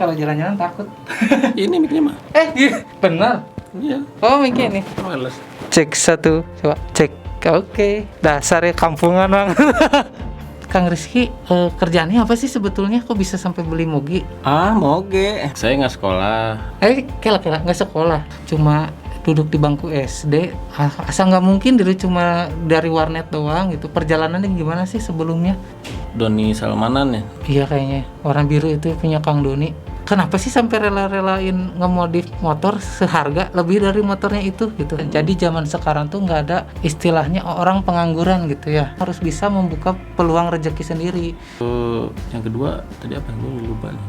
kalau jalan-jalan takut. Ini mic-nya mah. Iya, benar. Iya. Oh, mic-nya nih. Males. Cek satu, coba cek. Oke. Dasar ya kampungan bang. Kang Rizky, kerjaannya apa sih sebetulnya? Kok bisa sampai beli mogi? Moge. Saya nggak sekolah. Kela nggak sekolah, cuma duduk di bangku SD. Asal nggak mungkin diri cuma dari warnet doang gitu. Perjalanannya gimana sih sebelumnya? Doni Salmanan ya. Iya kayaknya orang biru itu punya Kang Doni. Kenapa sih sampai rela-relain ngemodif motor seharga lebih dari motornya itu gitu? Jadi zaman sekarang tuh nggak ada istilahnya orang pengangguran gitu ya. Harus bisa membuka peluang rezeki sendiri. Yang kedua tadi apa? Gue lupa nih.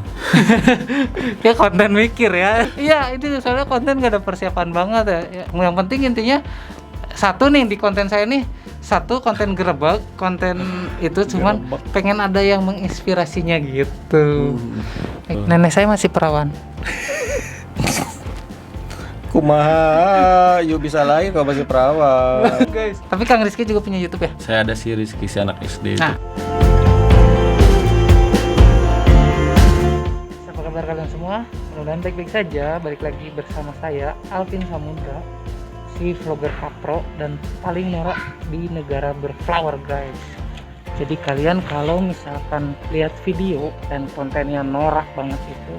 Ya konten mikir ya. Iya itu soalnya konten nggak ada persiapan banget ya. Yang penting intinya satu nih di konten saya nih. Satu konten gerebek, konten itu cuman pengen ada yang menginspirasinya gitu. Nenek saya masih perawan. Kumaha, yuk bisa lagi kalau masih perawan. Guys, tapi Kang Rizky juga punya YouTube ya? Saya ada si Rizky, si anak SD. Nah. Apa kabar kalian semua? Mudah-mudahan baik-baik saja. Balik lagi bersama saya, Alvin Samudra, si vlogger kapro dan paling norak di negara berflower guys. Jadi kalian kalau misalkan lihat video dan kontennya norak banget itu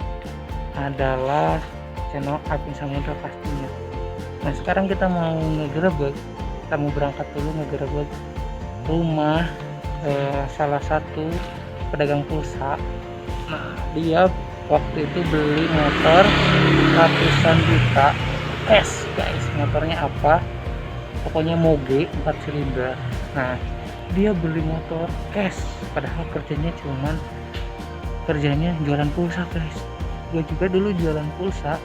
adalah channel Alvin Samudra pastinya. Nah sekarang kita mau ngegerebek, kita mau berangkat dulu ngegerebek rumah salah satu pedagang pulsa. Nah dia waktu itu beli motor ratusan juta cash guys. Motornya apa? Pokoknya moge 4 silinder. Nah dia beli motor cash padahal kerjanya jualan pulsa guys. Gue juga dulu jualan pulsa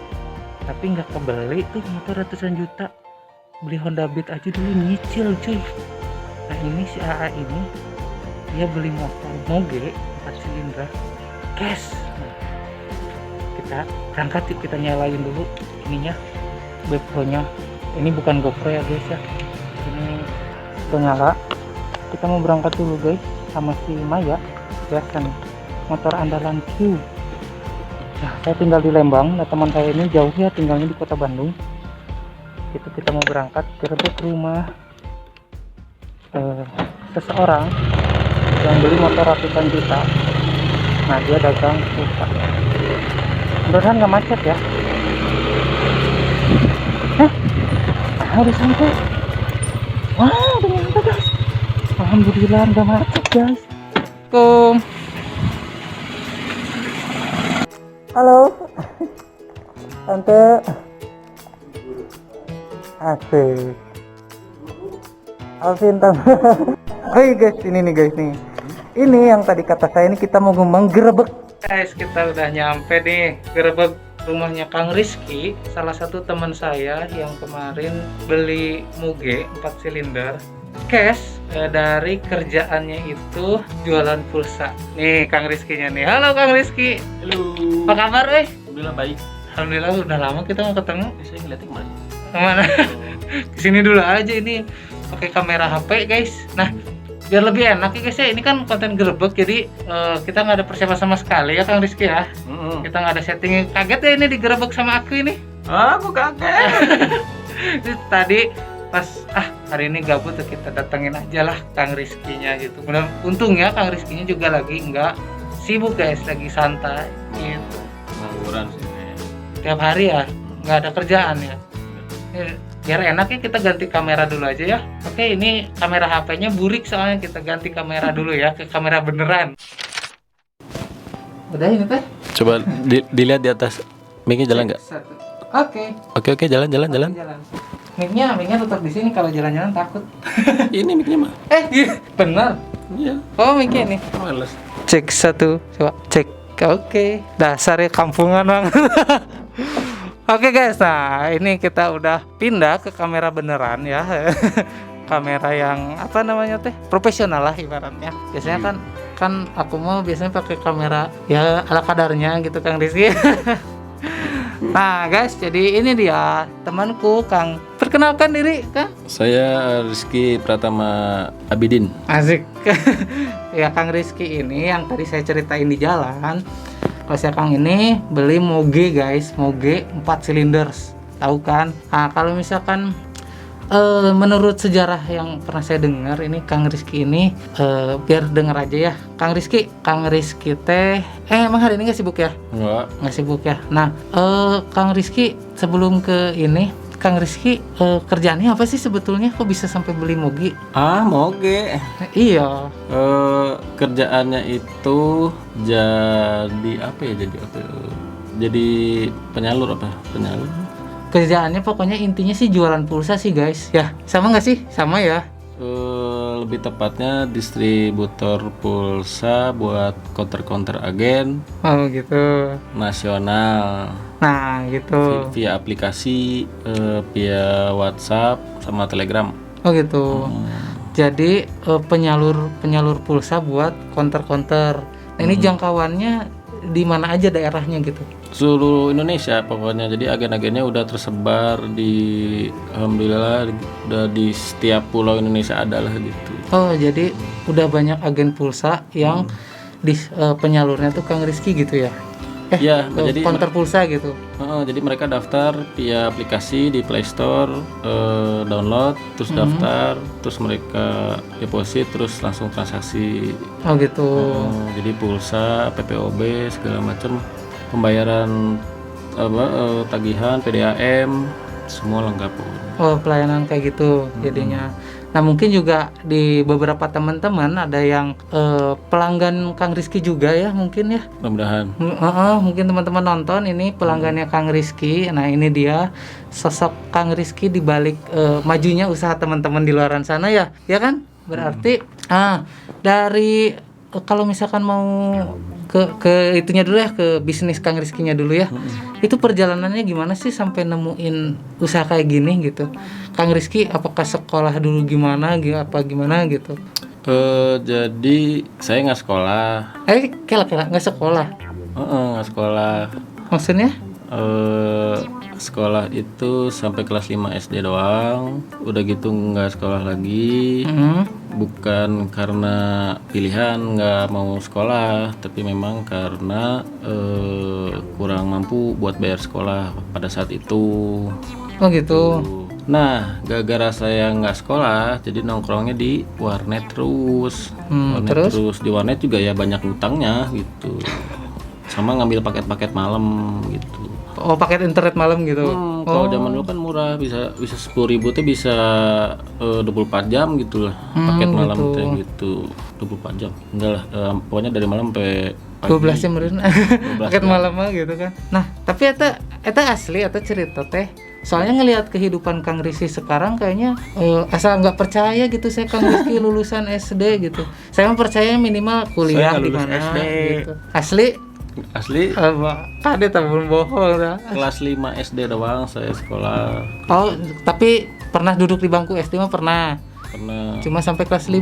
tapi nggak kebeli tuh motor ratusan juta. Beli Honda Beat aja dulu nyicil cuy. Nah ini si AA ini dia beli motor moge 4 silinder cash. Nah, kita berangkat yuk, kita nyalain dulu ininya GoPro-nya. Ini bukan GoPro ya guys ya, ini penyala. Kita mau berangkat dulu guys sama si Maya ya kan, motor andalan Q. Nah saya tinggal di Lembang, nah teman saya ini jauh ya tinggalnya di kota Bandung. Itu kita mau berangkat ke rumah seseorang yang beli motor ratusan juta. Nah dia dagang pulsa. Mudah-mudahan nggak macet ya. Udah sampai. Wah udah nyampe guys, alhamdulillah udah macet guys. Assalamualaikum. Halo tante. Asik Alvin tante. Hai guys, ini nih guys nih. Ini yang tadi kata saya ini kita mau menggerebek. Guys kita udah nyampe nih gerebek rumahnya Kang Rizky, salah satu teman saya yang kemarin beli moge 4 silinder cash. Dari kerjaannya itu jualan pulsa. Nih Kang Rizky-nya nih. Halo Kang Rizky. Halo. Apa kabar Alhamdulillah baik. Alhamdulillah udah lama kita mau ketemu. Saya ngeliatin kemana? Kemana? Kesini dulu aja ini pakai kamera HP guys. Nah biar lebih enak ya guys ya, ini kan konten gerebek jadi kita nggak ada persiapan sama sekali ya Kang Rizky ya. Kita nggak ada setting. Kaget ya ini digerebek sama aku ini. Aku kaget. Tadi pas hari ini gabut tuh kita datengin aja lah Kang Rizky-nya gitu. Benar, untungnya Kang Rizky-nya juga lagi nggak sibuk guys, lagi santai gitu. Pengangguran sih. Tiap hari ya nggak ada kerjaan ya. Biar enak ya kita ganti kamera dulu aja ya. Oke ini kamera HP-nya burik soalnya, kita ganti kamera dulu ya ke kamera beneran. Udah ini teh? Coba dilihat di atas. Mic-nya jalan nggak? Oke, jalan. Mic-nya tetap di sini, kalau jalan-jalan takut. Ini mic-nya mah. Iya, benar. Iya. Oh mic-nya nih. Males. Cek satu, coba cek. Oke. Dasar ya kampungan bang. Oke guys, nah ini kita udah pindah ke kamera beneran ya. Kamera yang apa namanya teh, profesional lah ibaratnya. Biasanya kan aku mau biasanya pakai kamera ya ala kadarnya gitu Kang Rizky. Nah guys, jadi ini dia temanku Kang. Perkenalkan diri Kang. Saya Rizky Pratama Abidin. Asik. Ya Kang Rizky ini yang tadi saya ceritain di jalan. Kalau sekarang ini beli Moge guys, Moge 4 silinder, tahu kan? Nah kalau misalkan menurut sejarah yang pernah saya dengar ini Kang Rizky ini biar dengar aja ya Kang Rizky teh emang hari ini nggak sibuk ya? Nggak sibuk ya. Nah Kang Rizky sebelum ke ini Kang Rizky kerjaannya apa sih sebetulnya? Kok bisa sampai beli Moge? Moge. Iya. Kerjaannya itu jadi apa ya? Jadi penyalur. Kerjaannya pokoknya intinya sih jualan pulsa sih guys. Ya sama nggak sih? Sama ya. Lebih tepatnya distributor pulsa buat counter agen. Oh gitu. Nasional. Nah gitu. Via aplikasi, via WhatsApp sama Telegram. Oh gitu. Jadi penyalur pulsa buat counter. Nah ini jangkauannya di mana aja daerahnya gitu? Seluruh Indonesia pokoknya. Jadi agen-agennya udah tersebar alhamdulillah udah di setiap pulau Indonesia ada lah gitu. Oh jadi udah banyak agen pulsa yang di penyalurnya tuh Kang Rizky gitu ya? Ya, jadi counter pulsa gitu. Jadi mereka daftar via aplikasi di Play Store, download, terus daftar, terus mereka deposit, terus langsung transaksi. Oh gitu. Jadi pulsa, PPOB segala macam, pembayaran tagihan, PDAM, semua lengkap. Oh pelayanan kayak gitu jadinya. Nah mungkin juga di beberapa teman-teman ada yang pelanggan Kang Rizky juga ya mungkin ya. Mudah-mudahan. Mungkin teman-teman nonton ini pelanggannya Kang Rizky. Nah ini dia sosok Kang Rizky di balik majunya usaha teman-teman di luaran sana ya kan? Berarti dari kalau misalkan mau ke itunya dulu ya, ke bisnis Kang Rizky-nya dulu ya. Itu perjalanannya gimana sih sampai nemuin usaha kayak gini gitu? Kang Rizky apakah sekolah dulu gimana gitu? Jadi saya nggak sekolah. Kira-kira nggak sekolah? Nggak sekolah. Maksudnya? Sekolah itu sampai kelas 5 SD doang. Udah gitu nggak sekolah lagi. Bukan karena pilihan nggak mau sekolah, tapi memang karena kurang mampu buat bayar sekolah pada saat itu. Oh gitu. Nah, gara-gara saya nggak sekolah, jadi nongkrongnya di warnet terus. Terus di warnet juga ya banyak utangnya gitu. Sama ngambil paket-paket malam gitu. Oh paket internet malam gitu. Kalau zaman dulu kan murah, bisa 10.000 tuh bisa 24 jam gitu lah. Paket malam gitu. kayak gitu 24 jam. Enggak lah, pokoknya dari malam sampai pagi. 12 jam meren. Paket jam. malam mah gitu kan. Nah, tapi eta asli atau cerita teh. Soalnya ngelihat kehidupan Kang Rizky sekarang kayaknya asal nggak percaya gitu saya Kang Rizky lulusan SD gitu. Saya mah percaya minimal kuliah di mana gitu. Asli kade tabun bohong dah. Kelas 5 SD doang saya sekolah. Oh, tapi pernah duduk di bangku SD mah pernah. Cuma sampai kelas 5.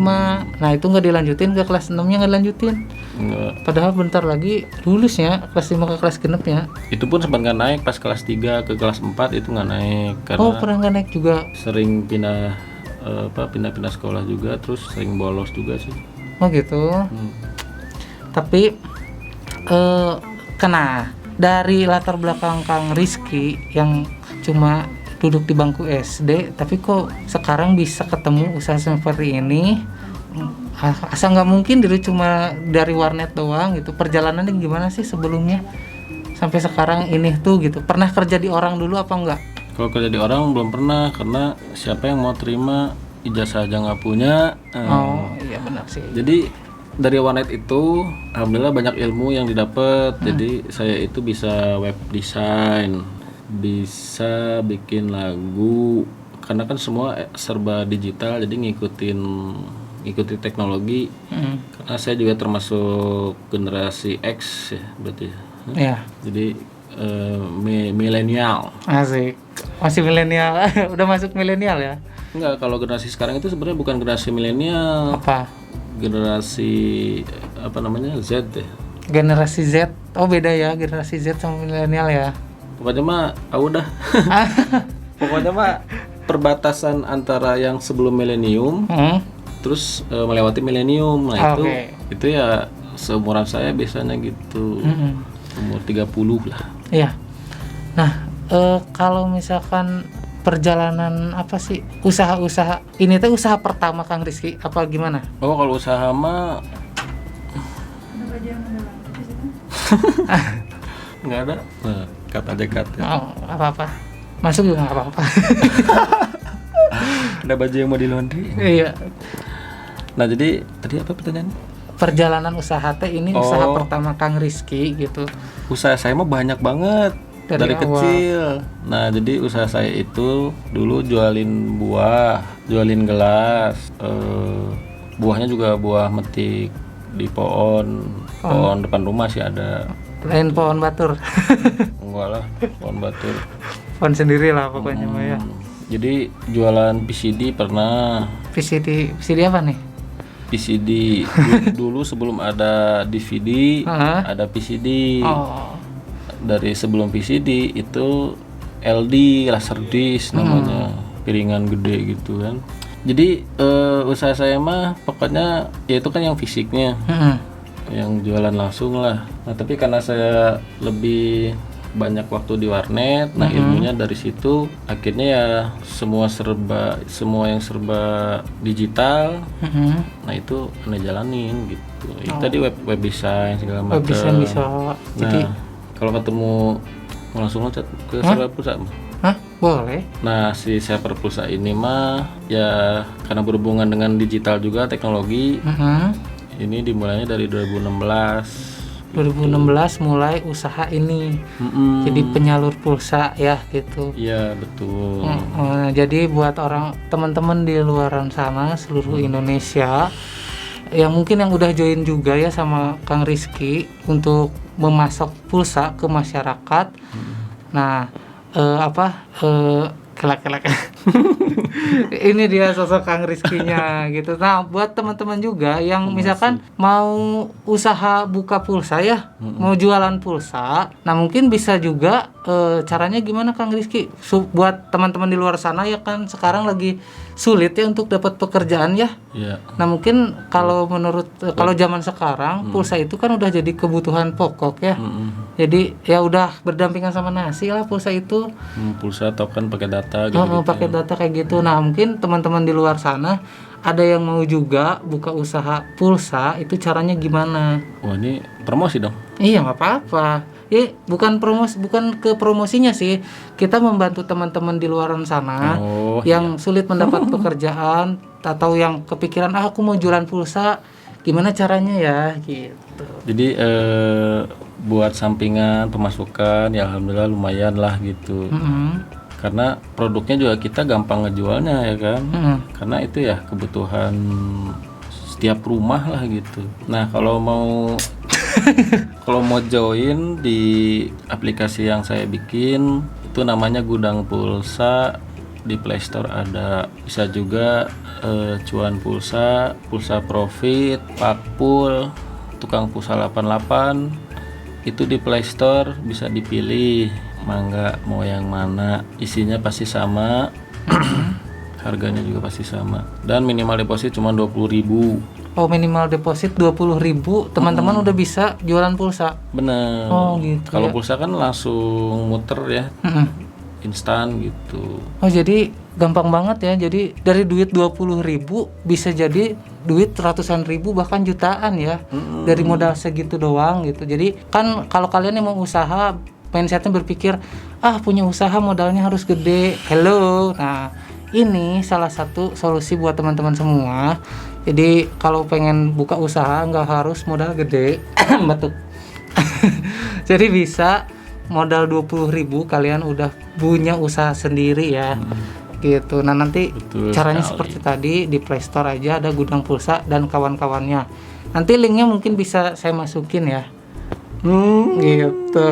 Nah, itu nggak dilanjutin ke kelas 6-nya nggak dilanjutin. Enggak. Padahal bentar lagi lulusnya kelas 5 ke kelas genepnya. Itu pun sempat nggak naik pas kelas 3 ke kelas 4 itu nggak naik karena pernah nggak naik juga. Sering pindah sekolah juga, terus sering bolos juga sih. Oh gitu. Tapi kena dari latar belakang Kang Rizky yang cuma duduk di bangku SD, tapi kok sekarang bisa ketemu usaha seperti ini? Asa nggak mungkin dulu cuma dari warnet doang gitu. Perjalanannya gimana sih sebelumnya sampai sekarang ini tuh gitu? Pernah kerja di orang dulu apa enggak? Kalau kerja di orang belum pernah, karena siapa yang mau terima ijazah aja nggak punya. Oh iya benar sih. Jadi dari warnet itu alhamdulillah banyak ilmu yang didapat. Jadi saya itu bisa web design, bisa bikin lagu, karena kan semua serba digital, jadi ngikutin teknologi. Karena saya juga termasuk generasi X ya berarti. Iya. Jadi milenial. Asik. Masih milenial. Udah masuk milenial ya? Enggak, kalau generasi sekarang itu sebenarnya bukan generasi milenial. Apa? Generasi Z deh. Generasi Z. Oh beda ya generasi Z sama milenial ya. Pokoknya mah udah. Pokoknya mah perbatasan antara yang sebelum milenium terus melewati milenium. Nah itu ya seumuran saya biasanya gitu. umur 30 lah. Iya. Nah, kalau misalkan perjalanan apa sih usaha-usaha ini teh usaha pertama Kang Rizky apa gimana? Oh, kalau usaha mah nggak ada. Nah, cut aja cut ya. Oh, apa-apa. Masuk juga nggak apa-apa. Ada baju yang mau di laundry. Iya. Nah, jadi tadi apa pertanyaannya? Perjalanan usaha teh ini usaha pertama Kang Rizky gitu. Usaha saya mah banyak banget dari awal. kecil. Nah, jadi usaha saya itu dulu jualin buah, jualin gelas, buahnya juga buah metik di pohon depan rumah sih ada. Lain pohon batur. Enggak lah, pohon batur. Pohon sendiri lah pokoknya mah ya. Jadi jualan PCD pernah. PCD apa nih? PCD dulu sebelum ada DVD, ada PCD. Oh. Dari sebelum PCD itu LD, laserdisc namanya, piringan gede gitu kan. Jadi usaha saya mah pokoknya ya itu kan yang fisiknya, yang jualan langsung lah. Nah tapi karena saya lebih banyak waktu di warnet, nah ilmunya dari situ akhirnya ya semua yang serba digital. Nah itu anda jalanin gitu. Itu tadi web design segala macam. Web design bisa. Jadi kalau ketemu langsung loncat ke server pulsa. Hah? Boleh. Nah, si server pulsa ini mah ya karena berhubungan dengan digital juga teknologi. Ini dimulainya dari 2016 mulai usaha ini. Jadi penyalur pulsa ya gitu. Iya, betul. Jadi buat teman-teman di luaran sana seluruh Indonesia yang mungkin yang udah join juga ya sama Kang Rizky untuk memasok pulsa ke masyarakat. Nah, kelak-kelak. Ini dia sosok Kang Rizky-nya gitu. Nah, buat teman-teman juga yang misalkan mau usaha buka pulsa ya, mau jualan pulsa. Nah, mungkin bisa juga caranya gimana Kang Rizky? Buat teman-teman di luar sana ya kan sekarang lagi sulit ya untuk dapat pekerjaan ya. Iya. Nah, mungkin kalau zaman sekarang pulsa itu kan udah jadi kebutuhan pokok ya. Jadi ya udah berdampingan sama nasi lah pulsa itu. Pulsa token pakai data gitu. Pakai data kayak gitu. Nah, mungkin teman-teman di luar sana ada yang mau juga buka usaha pulsa, itu caranya gimana? Wah, ini promosi dong. Iya, nggak apa-apa. Ya, bukan ke promosinya sih. Kita membantu teman-teman di luaran sana yang sulit mendapat pekerjaan atau yang kepikiran aku mau jualan pulsa, gimana caranya ya gitu. Jadi buat sampingan pemasukan ya alhamdulillah lumayan lah gitu. Karena produknya juga kita gampang ngejualnya ya kan. Karena itu ya kebutuhan setiap rumah lah gitu. Nah, kalau mau join di aplikasi yang saya bikin itu namanya Gudang Pulsa, di Play Store ada. Bisa juga Cuan Pulsa, Pulsa Profit, Pakpul, Tukang Pulsa 88 itu di Play Store bisa dipilih. Mangga mau yang mana, isinya pasti sama. Harganya juga pasti sama dan minimal deposit cuma 20.000. Oh, minimal deposit 20.000, teman-teman udah bisa jualan pulsa. Bener. Oh gitu. Kalau ya. pulsa kan langsung muter ya, instan gitu. Oh, jadi gampang banget ya. Jadi dari duit 20.000 bisa jadi duit ratusan ribu bahkan jutaan ya. Dari modal segitu doang gitu. Jadi kan kalau kalian yang mau usaha, mindsetnya berpikir punya usaha modalnya harus gede. Hello. Nah, ini salah satu solusi buat teman-teman semua. Jadi kalau pengen buka usaha nggak harus modal gede. Batuk. Jadi bisa modal 20.000 kalian udah punya usaha sendiri ya. Gitu. Nah, nanti caranya seperti tadi di Play Store aja ada Gudang Pulsa dan kawan-kawannya. Nanti linknya mungkin bisa saya masukin ya. Gitu.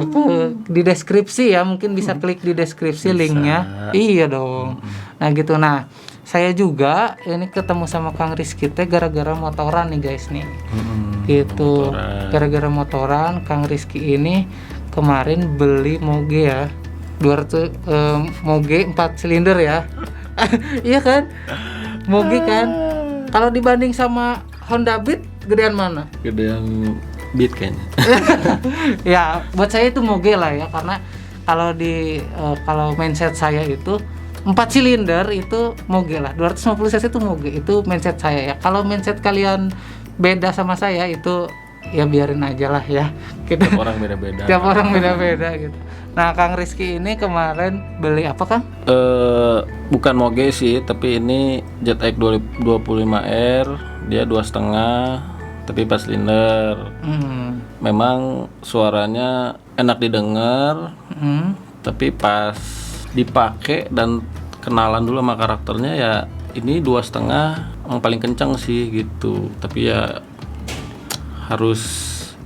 Di deskripsi ya, mungkin bisa klik di deskripsi linknya. Iya dong. Nah gitu. Nah, saya juga ini ketemu sama Kang Rizky teh gara-gara motoran nih guys nih. Gitu. Gara-gara motoran Kang Rizky ini kemarin beli Moge ya. 200 Moge 4 silinder ya. Iya kan? Moge kan. Kalau dibanding sama Honda Beat gedean mana? Gedean Beat kayaknya. Ya buat saya itu moge lah ya, karena kalau mindset saya itu 4 silinder itu moge lah, 250 cc itu moge, itu mindset saya ya. Kalau mindset kalian beda sama saya itu ya biarin aja lah ya gitu. Tiap orang beda-beda. Tiap orang beda-beda gitu. Nah Kang Rizky ini kemarin beli apa Kang? Bukan moge sih, tapi ini ZX 25R, dia 2,5 tapi 4 silinder. Memang suaranya enak didengar, tapi pas dipakai dan kenalan dulu sama karakternya ya ini 2,5 yang paling kencang sih gitu. Tapi ya harus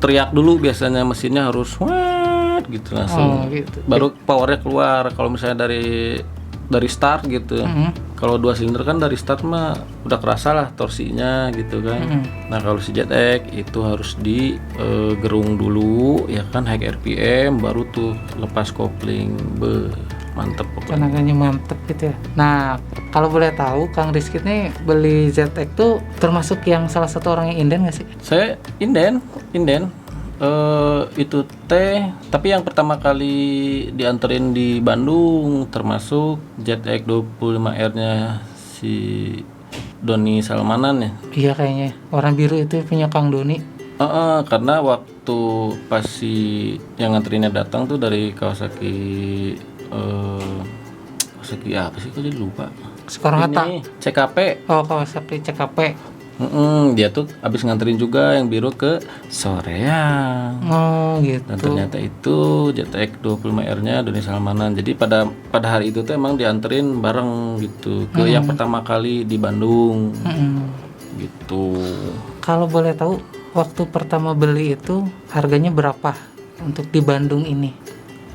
teriak dulu, biasanya mesinnya harus wet gitu langsung. Gitu. Baru powernya keluar. Kalau misalnya dari start gitu. Kalau 2 silinder kan dari start mah udah kerasa lah torsinya gitu kan. Nah kalau si ZX itu harus digerung dulu ya kan, high RPM baru tuh lepas kopling. Mantep pokoknya. Tenaganya mantep gitu ya. Nah kalau boleh tahu Kang Rizky ini beli ZX tuh termasuk yang salah satu orang yang inden nggak sih? Saya inden. Itu teh, tapi yang pertama kali dianterin di Bandung termasuk ZX 25R-nya si Doni Salmanan ya. Iya kayaknya orang biru itu punya Kang Doni. Karena waktu pas si yang nganterinnya datang tuh dari Kawasaki apa sih, kok jadi lupa. Soekarno Hatta. Ini CKP. Oh Kawasaki CKP. Dia tuh abis nganterin juga yang biru ke Soreang. Oh gitu. Dan ternyata itu ZX 25R-nya Doni Salmanan. Jadi pada hari itu tuh emang dianterin bareng gitu ke yang pertama kali di Bandung. Gitu. Kalau boleh tahu waktu pertama beli itu harganya berapa untuk di Bandung ini?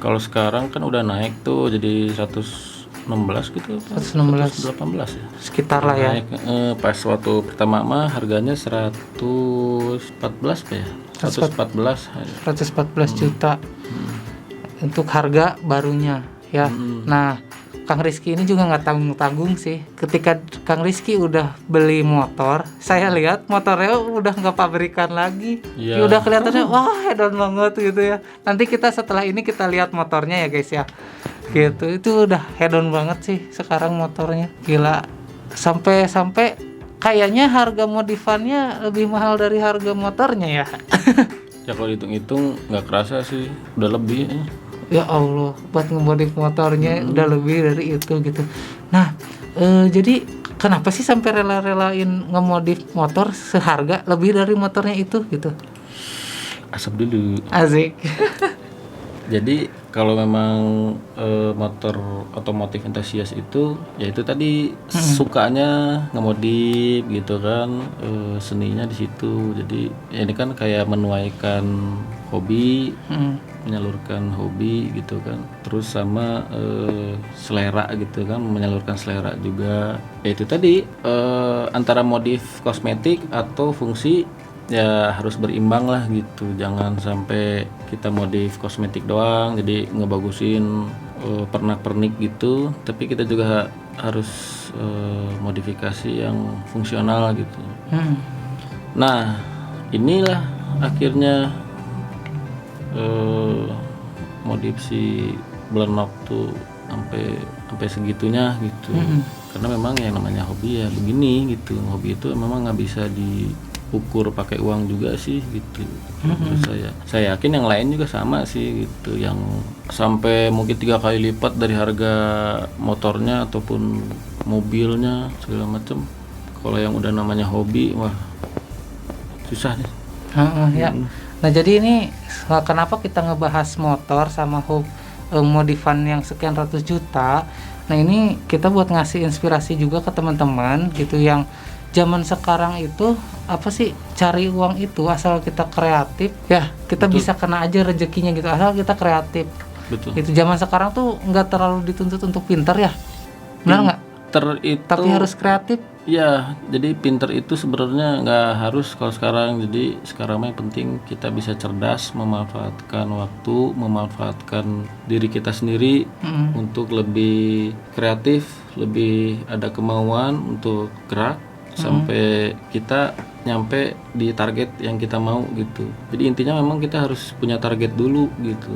Kalau sekarang kan udah naik tuh jadi 116 gitu, 116. 118 ya. Sekitar lah ya. Naik, pas waktu pertama mah harganya 114 apa ya? 114 juta untuk harga barunya ya. Nah Kang Rizky ini juga nggak tanggung-tanggung sih. Ketika Kang Rizky udah beli motor, saya lihat motornya udah nggak pabrikan lagi. Ya udah kelihatannya wah hedon banget gitu ya. Nanti kita setelah ini kita lihat motornya ya guys ya. Gitu, itu udah hedon banget sih sekarang motornya. Gila. Sampai kayaknya harga modifannya lebih mahal dari harga motornya ya. Ya kalau hitung-hitung nggak kerasa sih, udah lebih. Ya Allah, buat ngemodif motornya udah lebih dari itu gitu. Nah, jadi kenapa sih sampai rela-relain ngemodif motor seharga lebih dari motornya itu gitu? Asap dulu. Asik. Jadi kalau memang motor otomotif entusias itu ya itu tadi sukanya ngemodif gitu kan, seninya di situ. Jadi ya ini kan kayak menuaikan hobi, menyalurkan hobi gitu kan, terus sama selera gitu kan, menyalurkan selera juga. Ya itu tadi antara modif kosmetik atau fungsi ya harus berimbang lah gitu, jangan sampai kita modif kosmetik doang jadi ngebagusin pernak-pernik gitu, tapi kita juga harus modifikasi yang fungsional gitu. Nah inilah akhirnya modif si Blenok tuh sampai segitunya gitu. Karena memang yang namanya hobi ya begini gitu, hobi itu memang nggak bisa diukur pakai uang juga sih gitu. Menurut saya yakin yang lain juga sama sih gitu, yang sampai mungkin 3 kali lipat dari harga motornya ataupun mobilnya segala macam. Kalau yang udah namanya hobi, wah susah nih. Ya. Nah jadi ini kenapa kita ngebahas motor sama modifan yang sekian ratus juta. Nah ini kita buat ngasih inspirasi juga ke teman-teman gitu, yang zaman sekarang itu apa sih, cari uang itu asal kita kreatif ya, kita Betul. bisa kena aja rezekinya gitu asal kita kreatif. Betul. Itu zaman sekarang tuh nggak terlalu dituntut untuk pintar ya, benar nggak? Pinter itu Tapi harus kreatif. ya, jadi pinter itu sebenarnya nggak harus kalau sekarang. Jadi sekarang mah yang penting kita bisa cerdas memanfaatkan waktu, memanfaatkan diri kita sendiri untuk lebih kreatif, lebih ada kemauan untuk gerak sampai kita nyampe di target yang kita mau gitu. Jadi intinya memang kita harus punya target dulu gitu.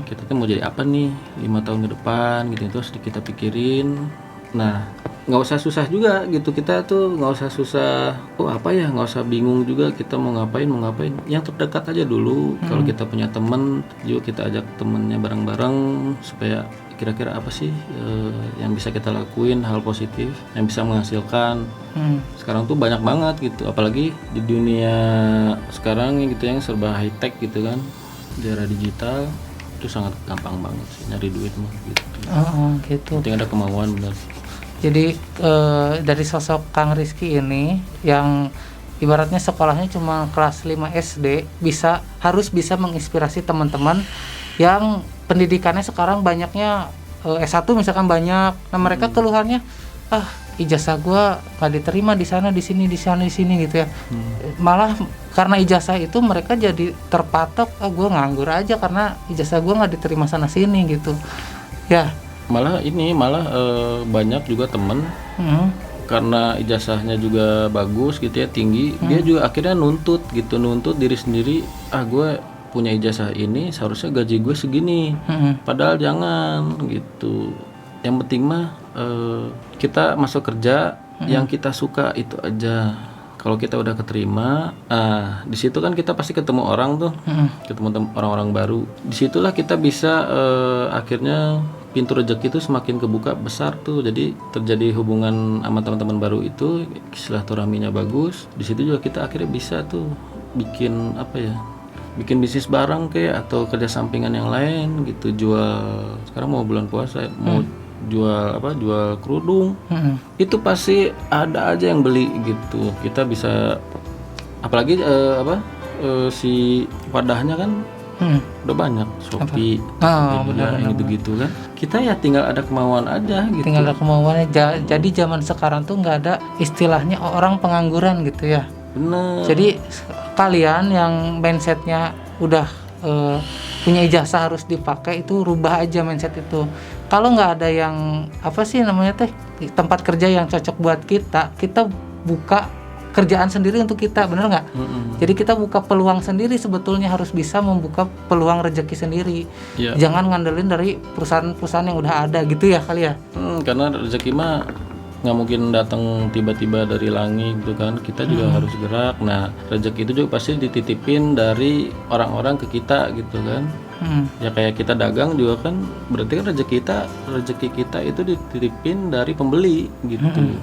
Kita tuh mau jadi apa nih 5 tahun ke depan gitu, terus kita pikirin. Nah, nggak usah susah juga gitu, kita tuh nggak usah susah apa ya, nggak usah bingung juga kita mau ngapain yang terdekat aja dulu. Kalau kita punya temen juga kita ajak temennya bareng-bareng supaya kira-kira apa sih yang bisa kita lakuin, hal positif yang bisa menghasilkan. Sekarang tuh banyak banget gitu, apalagi di dunia sekarang gitu yang serba high tech gitu kan, di era digital itu sangat gampang banget sih nyari duit mah gitu. Gitu. Penting ada kemauan benar. Jadi dari sosok Kang Rizky ini yang ibaratnya sekolahnya cuma kelas 5 SD harus bisa menginspirasi teman-teman yang pendidikannya sekarang banyaknya S1 misalkan banyak. Nah, mereka keluhannya ijazah gua nggak diterima di sana, di sini gitu ya. Malah karena ijazah itu mereka jadi terpatok, gua nganggur aja karena ijazah gua nggak diterima sana sini gitu. Ya. Malah banyak juga temen karena ijazahnya juga bagus gitu ya, tinggi, dia juga akhirnya nuntut diri sendiri, gue punya ijazah ini seharusnya gaji gue segini, padahal jangan gitu. Yang penting mah kita masuk kerja yang kita suka itu aja. Kalau kita udah keterima, di situ kan kita pasti ketemu orang tuh, ketemu orang-orang baru. Disitulah kita bisa akhirnya pintu rezeki itu semakin kebuka besar tuh. Jadi terjadi hubungan sama teman-teman baru itu, silaturahminya bagus. Di situ juga kita akhirnya bisa tuh bikin bikin bisnis bareng kayak atau kerja sampingan yang lain gitu. Jual, sekarang mau bulan puasa mau jual kerudung, itu pasti ada aja yang beli gitu. Kita bisa apalagi si wadahnya kan udah banyak, Shopee, yang gitu kan. Kita ya tinggal ada kemauan aja gitu. Tinggal ada kemauannya. Jadi zaman sekarang tuh nggak ada istilahnya orang pengangguran gitu ya. Bener. Jadi kalian yang mindsetnya udah punya ijazah harus dipakai, itu rubah aja mindset itu. Kalau nggak ada yang tempat kerja yang cocok buat kita buka kerjaan sendiri untuk kita, bener nggak? Jadi kita buka peluang sendiri, sebetulnya harus bisa membuka peluang rezeki sendiri. Jangan ngandelin dari perusahaan-perusahaan yang udah ada gitu ya kali ya. Karena rezeki mah nggak mungkin datang tiba-tiba dari langit gitu kan, kita juga harus gerak. Nah, rezeki itu juga pasti dititipin dari orang-orang ke kita gitu kan. Ya kayak kita dagang juga kan, berarti kan rezeki kita itu dititipin dari pembeli gitu.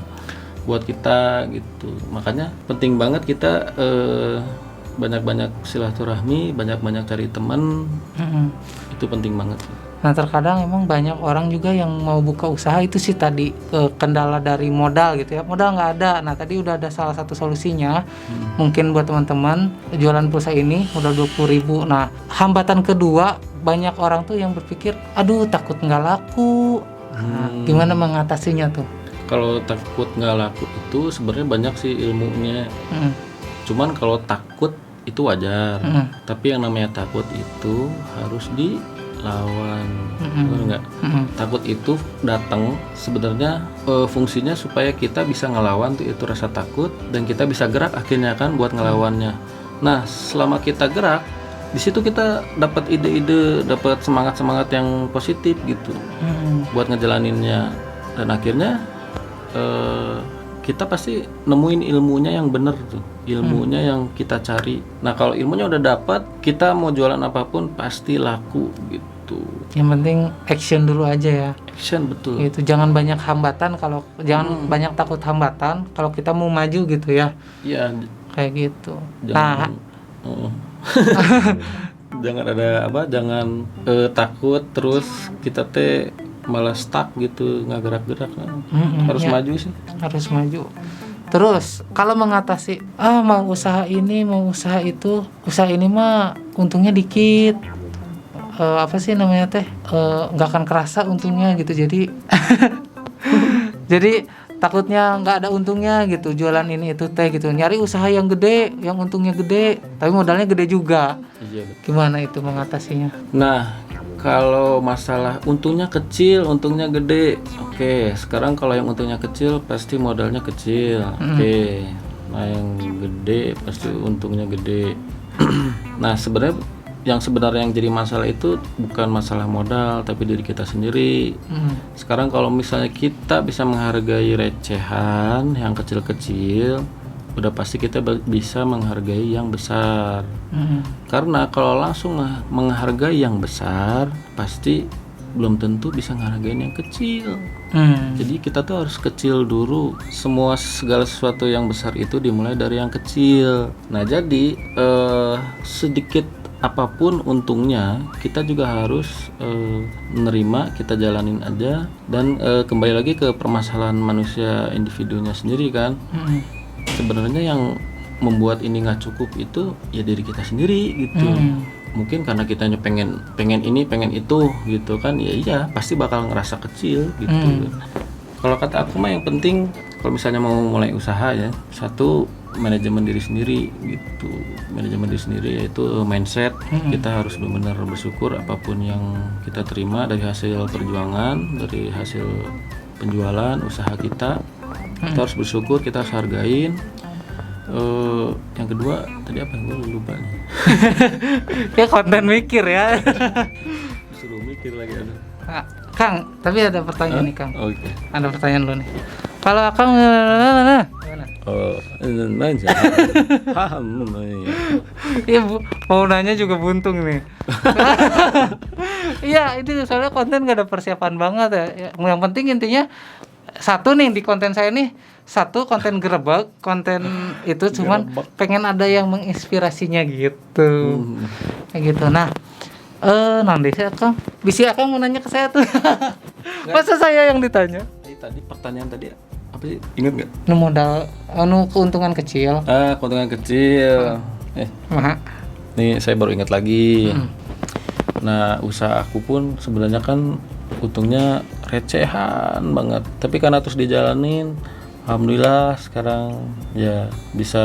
Buat kita gitu. Makanya penting banget kita banyak-banyak silaturahmi, banyak-banyak cari teman. Itu penting banget. Nah, terkadang emang banyak orang juga yang mau buka usaha itu sih tadi kendala dari modal gitu ya. Modal nggak ada. Nah, tadi udah ada salah satu solusinya. Mungkin buat teman-teman jualan pulsa ini modal 20.000. Nah, hambatan kedua, banyak orang tuh yang berpikir, aduh takut nggak laku. Nah, gimana mengatasinya tuh? Kalau takut nggak laku itu sebenarnya banyak sih ilmunya. Cuman kalau takut itu wajar. Tapi yang namanya takut itu harus dilawan. Benar nggak? Takut itu datang sebenarnya fungsinya supaya kita bisa ngelawan tuh itu rasa takut, dan kita bisa gerak akhirnya kan buat ngelawannya. Nah, selama kita gerak, di situ kita dapat ide-ide, dapat semangat yang positif gitu buat ngejalaninnya, dan akhirnya kita pasti nemuin ilmunya yang bener tuh, ilmunya yang kita cari. Nah, kalau ilmunya udah dapat, kita mau jualan apapun pasti laku gitu. Yang penting action dulu aja ya. Action, betul. Itu jangan banyak hambatan, jangan banyak takut hambatan kalau kita mau maju gitu ya. Iya. Kayak gitu. Jangan, jangan takut terus kita malah stuck gitu, nggak gerak-gerak. Harus maju sih. Harus maju. Terus kalau mengatasi mau usaha ini, mau usaha itu, usaha ini mah untungnya dikit, nggak akan kerasa untungnya gitu. Jadi jadi takutnya nggak ada untungnya gitu, jualan ini itu gitu. Nyari usaha yang gede, yang untungnya gede, tapi modalnya gede juga. Gimana itu mengatasinya? Nah, kalau masalah untungnya kecil, untungnya gede, oke. Sekarang kalau yang untungnya kecil pasti modalnya kecil, oke. Nah yang gede pasti untungnya gede. Nah sebenarnya yang jadi masalah itu bukan masalah modal tapi diri kita sendiri. Sekarang kalau misalnya kita bisa menghargai recehan yang kecil-kecil, udah pasti kita bisa menghargai yang besar. Karena kalau langsung menghargai yang besar, pasti belum tentu bisa menghargai yang kecil. Jadi kita tuh harus kecil dulu. Segala sesuatu yang besar itu dimulai dari yang kecil. Nah jadi sedikit apapun untungnya, kita juga harus menerima, kita jalanin aja. Dan kembali lagi ke permasalahan manusia individunya sendiri kan. Sebenarnya yang membuat ini nggak cukup itu ya diri kita sendiri gitu. Mungkin karena kitanya pengen ini pengen itu gitu kan, ya iya pasti bakal ngerasa kecil gitu. Kalau kata aku mah yang penting kalau misalnya mau mulai usaha ya, satu manajemen diri sendiri gitu. Manajemen diri sendiri yaitu mindset. Kita harus benar-benar bersyukur apapun yang kita terima dari hasil perjuangan, dari hasil penjualan usaha kita. Kita harus bersyukur, kita harus hargain. Yang kedua tadi apa yang gue lupa nih. Ya konten mikir ya. Suruh mikir lagi ada. Kang, tapi ada pertanyaan nih Kang. Oke. Ada pertanyaan lu nih. Kalau Kang gimana? Paham. Iya, mau nanya juga buntung nih. Iya, itu soalnya konten gak ada persiapan banget ya. Yang penting intinya satu nih di konten saya nih, satu konten gerebek, konten itu cuman pengen ada yang menginspirasinya gitu. Kayak gitu. Nah, nanti saya Kang, bisa Kang mau nanya ke saya tuh. Masa saya yang ditanya? Tadi pertanyaan tadi apa sih? Ingat nggak? Modal, keuntungan kecil. Keuntungan kecil. Nih saya baru ingat lagi. Nah usaha aku pun sebenarnya kan untungnya recehan banget. Tapi karena terus dijalanin, alhamdulillah sekarang ya bisa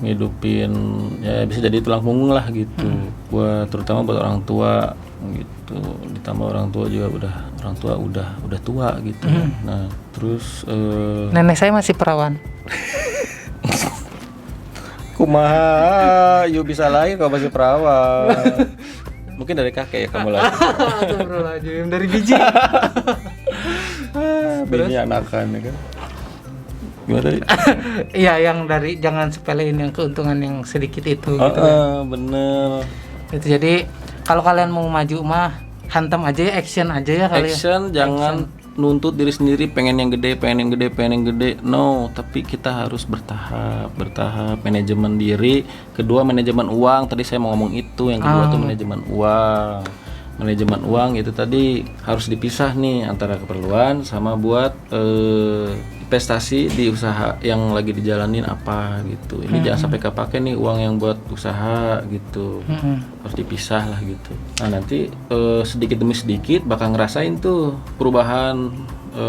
ngidupin, ya bisa jadi tulang punggung lah gitu. Terutama buat orang tua gitu. Ditambah orang tua juga udah tua gitu. Nah terus nenek saya masih perawan. Kumaha, you bisa lahir kalau masih perawan. Mungkin dari kakek ya kamu lahir. Astagfirullahaladzim, dari biji. Bini anakan ya kan. Gimana tadi? Iya, yang dari jangan sepelein yang keuntungan yang sedikit itu gitu. Bener. Itu jadi kalau kalian mau maju mah hantam aja ya, action aja ya kalian. Action, jangan nuntut diri sendiri pengen yang gede. No, tapi kita harus bertahap, manajemen diri. Kedua manajemen uang, tadi saya mau ngomong itu. Yang kedua tuh manajemen uang. Manajemen uang itu tadi harus dipisah nih antara keperluan sama buat investasi di usaha yang lagi dijalanin apa gitu. Ini jangan sampai kepake nih uang yang buat usaha gitu. Harus dipisah lah gitu. Nah nanti sedikit demi sedikit bakal ngerasain tuh perubahan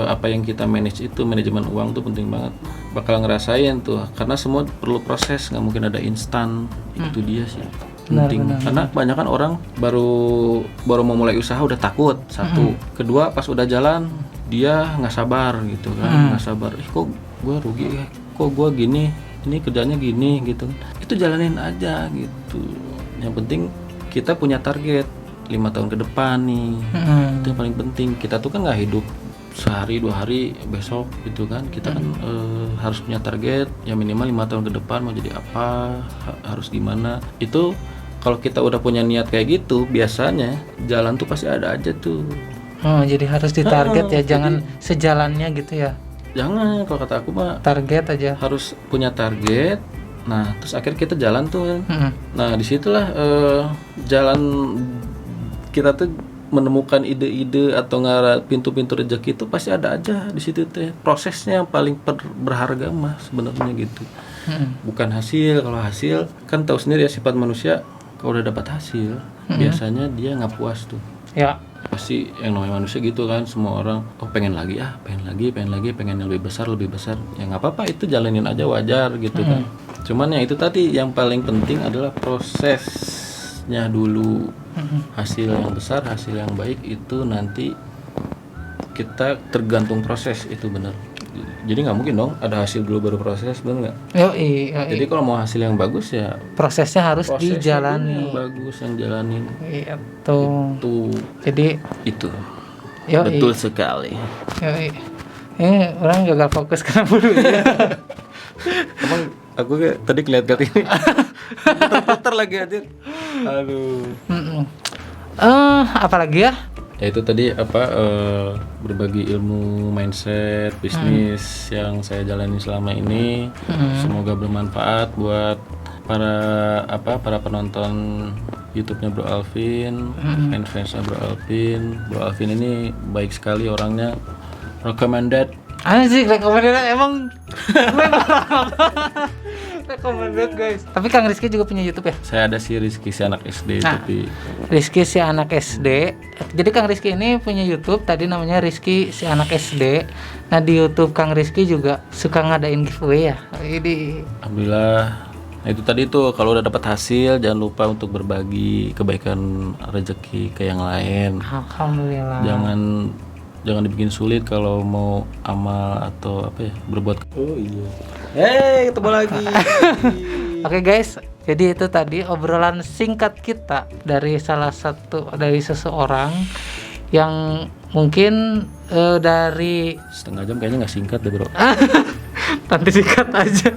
apa yang kita manage itu. Manajemen uang tuh penting banget. Bakal ngerasain tuh karena semua perlu proses, nggak mungkin ada instan. Itu dia sih. Penting. Karena kebanyakan orang baru mau mulai usaha udah takut. Satu, kedua pas udah jalan dia nggak sabar gitu kan, nggak sabar. Kok gue rugi ya? Kok gue gini? Ini kerjanya gini gitu. Itu jalanin aja gitu. Yang penting kita punya target 5 tahun ke depan nih. Itu yang paling penting. Kita tuh kan nggak hidup sehari 2 hari besok gitu kan. Kita kan harus punya target ya minimal 5 tahun ke depan mau jadi apa, harus gimana. Itu kalau kita udah punya niat kayak gitu, biasanya jalan tuh pasti ada aja tuh. Jadi harus ditarget ya, jangan sejalannya gitu ya. Jangan, kalau kata aku mah target aja. Harus punya target. Nah, terus akhirnya kita jalan tuh. Nah, disitulah jalan kita tuh menemukan ide-ide atau ngarah pintu-pintu rezeki itu pasti ada aja di situ teh. Prosesnya yang paling berharga mah sebenarnya gitu. Bukan hasil. Kalau hasil kan tahu sendiri ya sifat manusia. Kalau udah dapat hasil, biasanya dia nggak puas tuh. Ya. Pasti yang namanya manusia gitu kan, semua orang pengen lagi, pengen yang lebih besar. Ya nggak apa-apa, itu jalanin aja, wajar gitu kan. Cuman yang itu tadi yang paling penting adalah prosesnya dulu. Hasil yang besar, hasil yang baik itu nanti kita tergantung proses, itu benar. Jadi nggak mungkin dong ada hasil dulu baru proses, benar nggak? Yoi. Jadi kalau mau hasil yang bagus ya Prosesnya harus prosesnya dulu dijalani. yang bagus, yang jalanin. Itu. Tuh Jadi itu yoi. betul sekali. Yoi. Ini orang gagal fokus karena bulu ya. Emang aku kayak tadi kelihatan ini putar lagi aja. Aduh. Apalagi ya? Ya itu tadi berbagi ilmu mindset bisnis yang saya jalani selama ini. Semoga bermanfaat buat para penonton YouTube-nya Bro Alvin, fans-fansnya Bro Alvin. Bro Alvin ini baik sekali orangnya, recommended. Anjing, recommended emang recommended guys. Tapi Kang Rizky juga punya YouTube ya? Saya ada si Rizky si anak SD tapi Rizky si anak SD. Jadi Kang Rizky ini punya YouTube tadi namanya Rizky si anak SD. Nah di YouTube Kang Rizky juga suka ngadain giveaway ya. Ini alhamdulillah. Nah itu tadi tuh kalau udah dapat hasil jangan lupa untuk berbagi kebaikan rezeki ke yang lain. alhamdulillah. Jangan dibikin sulit kalau mau amal atau berbuat. Oh iya. Ketemu lagi. Oke guys, jadi itu tadi obrolan singkat kita dari seseorang yang mungkin dari Setengah jam kayaknya nggak singkat deh bro. nanti singkat aja.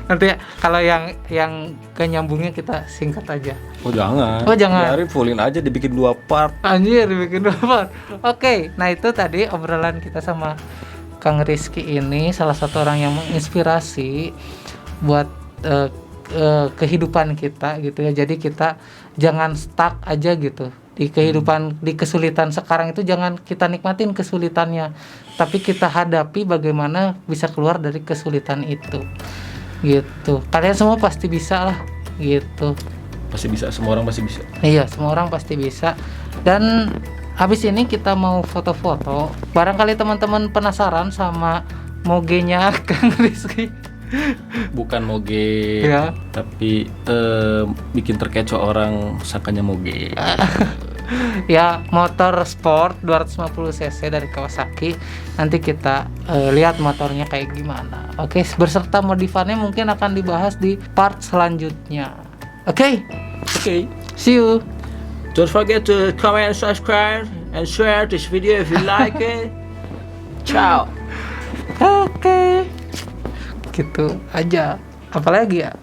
Nanti kalau yang kenyambungnya kita singkat aja. Oh jangan. Biarin fullin aja dibikin 2 part. Anjir, dibikin 2 part. Oke, nah itu tadi obrolan kita sama Kang Rizky ini, salah satu orang yang menginspirasi buat kehidupan kita gitu ya. Jadi kita jangan stuck aja gitu di kehidupan, di kesulitan sekarang itu jangan kita nikmatin kesulitannya, tapi kita hadapi bagaimana bisa keluar dari kesulitan itu. Gitu. Kalian semua pasti bisa lah gitu. Pasti bisa, semua orang pasti bisa. Iya, semua orang pasti bisa. Dan habis ini kita mau foto-foto. Barangkali teman-teman penasaran sama mogenya Kang Rizky. Bukan moge Ya. tapi bikin terkecoh orang sangkanya moge. Ya, motor sport 250 cc dari Kawasaki. Nanti kita lihat motornya kayak gimana. Oke, berserta modifannya mungkin akan dibahas di part selanjutnya. Oke. See you. Don't forget to comment, subscribe, and share this video if you like it. Ciao. Oke. Gitu aja. Apalagi ya?